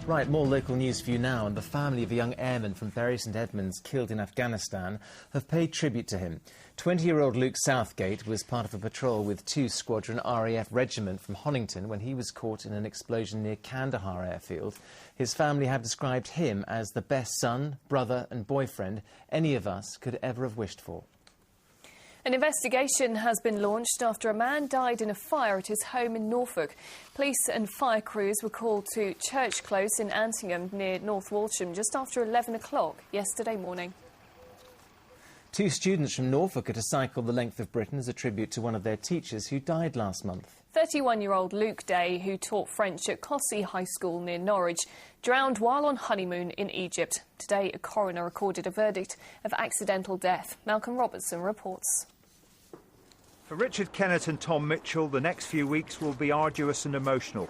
Right, more local news for you now, and the family of a young airman from Bury St Edmunds killed in Afghanistan have paid tribute to him. 20-year-old Luke Southgate was part of a patrol with 2 Squadron RAF Regiment from Honington when he was caught in an explosion near Kandahar airfield. His family have described him as the best son, brother and boyfriend any of us could ever have wished for. An investigation has been launched after a man died in a fire at his home in Norfolk. Police and fire crews were called to Church Close in Antingham near North Walsham just after 11 o'clock yesterday morning. 2 students from Norfolk are to cycle the length of Britain as a tribute to one of their teachers who died last month. 31-year-old Luke Day, who taught French at Costessey High School near Norwich, drowned while on honeymoon in Egypt. Today, a coroner recorded a verdict of accidental death. Malcolm Robertson reports. For Richard Kennett and Tom Mitchell, the next few weeks will be arduous and emotional.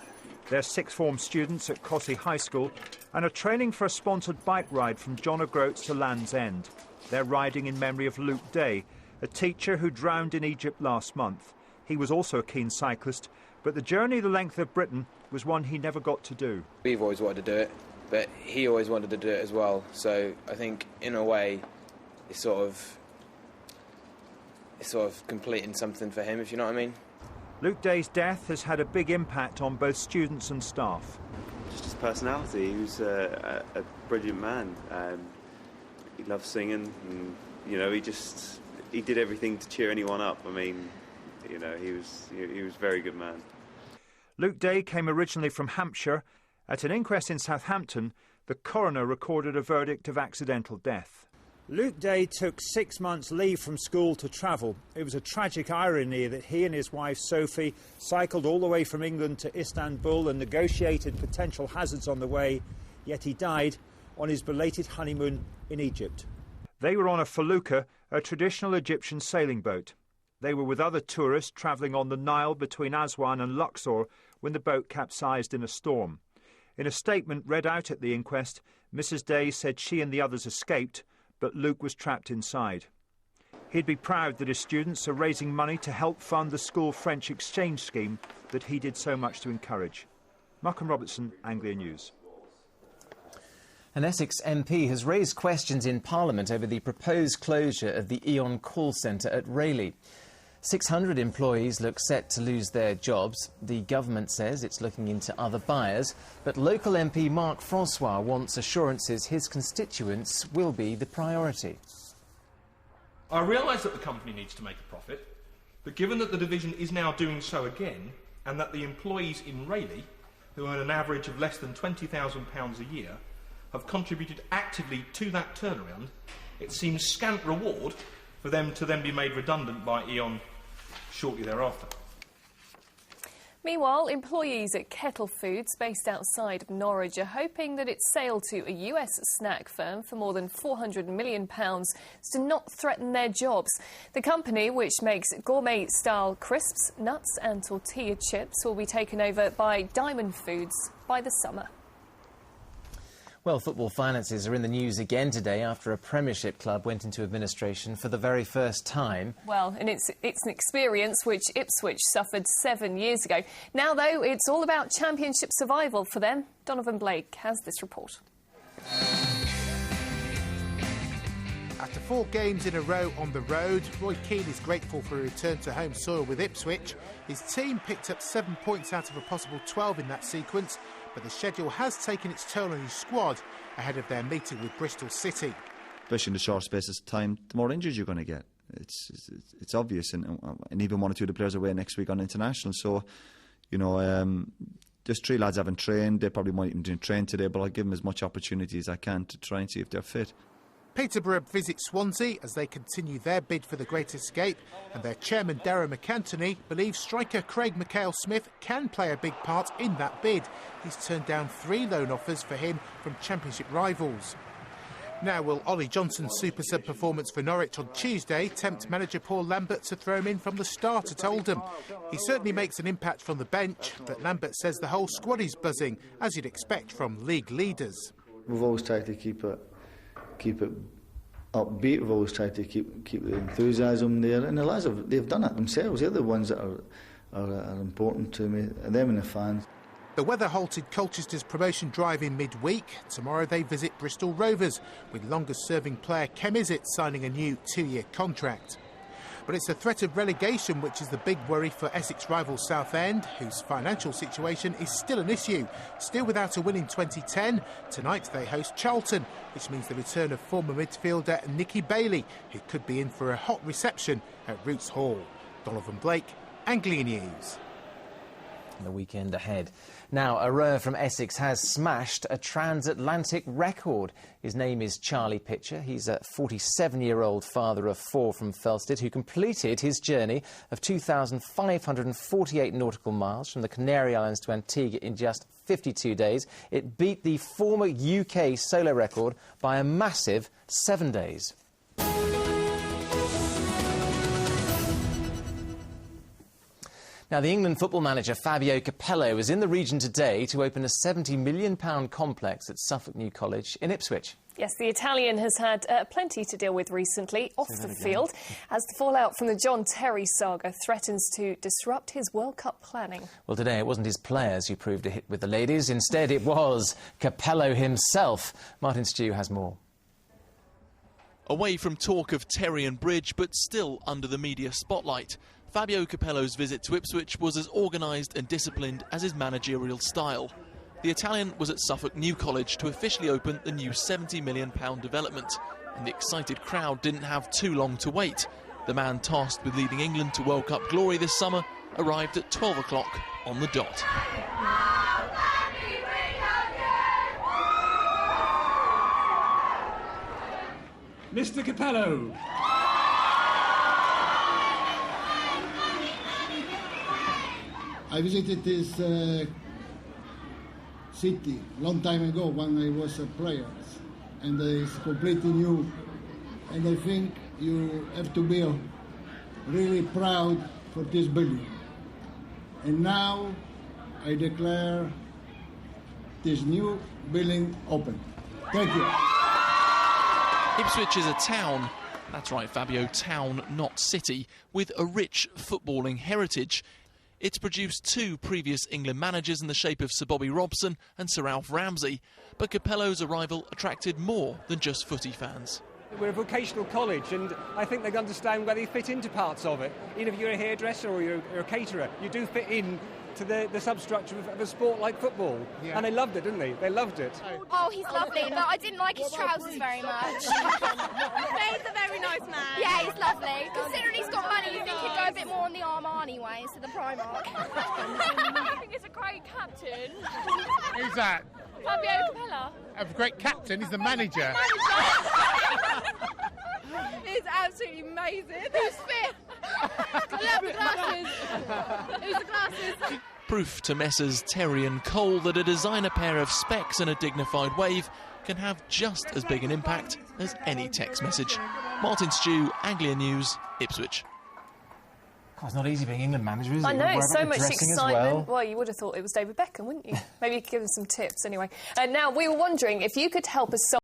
They're sixth form students at Costessey High School and are training for a sponsored bike ride from John O'Groats to Land's End. They're riding in memory of Luke Day, a teacher who drowned in Egypt last month. He was also a keen cyclist, but the journey the length of Britain was one he never got to do. We've always wanted to do it, but he always wanted to do it as well. So I think, in a way, it's sort of completing something for him, if you know what I mean. Luke Day's death has had a big impact on both students and staff. Just his personality. He was a brilliant man. He loved singing, and he did everything to cheer anyone up. I mean, he was a very good man. Luke Day came originally from Hampshire. At an inquest in Southampton, the coroner recorded a verdict of accidental death. Luke Day took 6 months' leave from school to travel. It was a tragic irony that he and his wife Sophie cycled all the way from England to Istanbul and negotiated potential hazards on the way, yet he died on his belated honeymoon in Egypt. They were on a felucca, a traditional Egyptian sailing boat. They were with other tourists travelling on the Nile between Aswan and Luxor when the boat capsized in a storm. In a statement read out at the inquest, Mrs Day said she and the others escaped, but Luke was trapped inside. He'd be proud that his students are raising money to help fund the school French exchange scheme that he did so much to encourage. Malcolm Robertson, Anglia News. An Essex MP has raised questions in Parliament over the proposed closure of the Eon call centre at Rayleigh. 600 employees look set to lose their jobs. The government says it's looking into other buyers, but local MP Mark Francois wants assurances his constituents will be the priority. I realise that the company needs to make a profit, but given that the division is now doing so again, and that the employees in Rayleigh, who earn an average of less than £20,000 a year, have contributed actively to that turnaround, it seems scant reward for them to then be made redundant by Eon shortly thereafter. Meanwhile, employees at Kettle Foods, based outside of Norwich, are hoping that its sale to a US snack firm for more than £400 million is to not threaten their jobs. The company, which makes gourmet-style crisps, nuts and tortilla chips, will be taken over by Diamond Foods by the summer. Well, football finances are in the news again today after a Premiership club went into administration for the very first time. Well, and it's an experience which Ipswich suffered 7 years ago. Now, though, it's all about Championship survival for them. Donovan Blake has this report. After 4 games in a row on the road, Roy Keane is grateful for a return to home soil with Ipswich. His team picked up 7 points out of a possible 12 in that sequence, but the schedule has taken its toll on his squad ahead of their meeting with Bristol City. Especially in the short space of time, the more injuries you're going to get. It's obvious, and even 1 or 2 of the players away next week on international. So, just 3 lads haven't trained. They probably might even train today, but I'll give them as much opportunity as I can to try and see if they're fit. Peterborough visit Swansea as they continue their bid for the Great Escape, and their chairman Darragh McAntony believes striker Craig McHale-Smith can play a big part in that bid. He's turned down 3 loan offers for him from Championship rivals. Now, will Ollie Johnson's super sub performance for Norwich on Tuesday tempt manager Paul Lambert to throw him in from the start at Oldham? He certainly makes an impact from the bench, but Lambert says the whole squad is buzzing, as you'd expect from league leaders. We've always tried to keep it upbeat. We've always tried to keep the enthusiasm there, and the lads they've done it themselves. They're the ones that are important to me, them and the fans. The weather halted Colchester's promotion drive in midweek. Tomorrow they visit Bristol Rovers, with longest-serving player Kem Izzet signing a new 2-year contract. But it's the threat of relegation which is the big worry for Essex rival Southend, whose financial situation is still an issue. Still without a win in 2010, tonight they host Charlton, which means the return of former midfielder Nicky Bailey, who could be in for a hot reception at Roots Hall. Donovan Blake, Anglia News. The weekend ahead. Now, a rower from Essex has smashed a transatlantic record. His name is Charlie Pitcher. He's a 47-year-old father of 4 from Felsted who completed his journey of 2,548 nautical miles from the Canary Islands to Antigua in just 52 days. It beat the former UK solo record by a massive 7 days. Now, the England football manager Fabio Capello is in the region today to open a £70 million complex at Suffolk New College in Ipswich. Yes, the Italian has had plenty to deal with recently off the field as the fallout from the John Terry saga threatens to disrupt his World Cup planning. Well, today it wasn't his players who proved a hit with the ladies. Instead, it was Capello himself. Martin Stew has more. Away from talk of Terry and Bridge, but still under the media spotlight, Fabio Capello's visit to Ipswich was as organised and disciplined as his managerial style. The Italian was at Suffolk New College to officially open the new £70 million development, and the excited crowd didn't have too long to wait. The man tasked with leading England to World Cup glory this summer arrived at 12 o'clock on the dot. Mr. Capello. I visited this city a long time ago when I was a player, and it's completely new. And I think you have to be really proud for this building. And now I declare this new building open. Thank you. Ipswich is a town, that's right Fabio, town, not city, with a rich footballing heritage. It's produced 2 previous England managers in the shape of Sir Bobby Robson and Sir Alf Ramsey, but Capello's arrival attracted more than just footy fans. We're a vocational college, and I think they understand where they fit into parts of it. Even if you're a hairdresser or you're a caterer, you do fit in to the substructure of a sport like football. Yeah. And they loved it, didn't they? They loved it. Oh, he's lovely, but I didn't like his trousers very much. He's a very nice man. Yeah, he's lovely. Considering he's got money, you think he'd go a bit more on the Armani way instead of the Primark. I think he's a great captain. Who's that? Fabio Capello. A great captain, he's the manager. He's absolutely amazing. Who's fit? I love the glasses. Who's the glasses? Proof to Messrs Terry and Cole that a designer pair of specs and a dignified wave can have just as big an impact as any text message. Martin Stew, Anglia News, Ipswich. God, it's not easy being England manager, is it? I know, so much excitement. Well, you would have thought it was David Beckham, wouldn't you? Maybe you could give us some tips anyway. And now, we were wondering if you could help us solve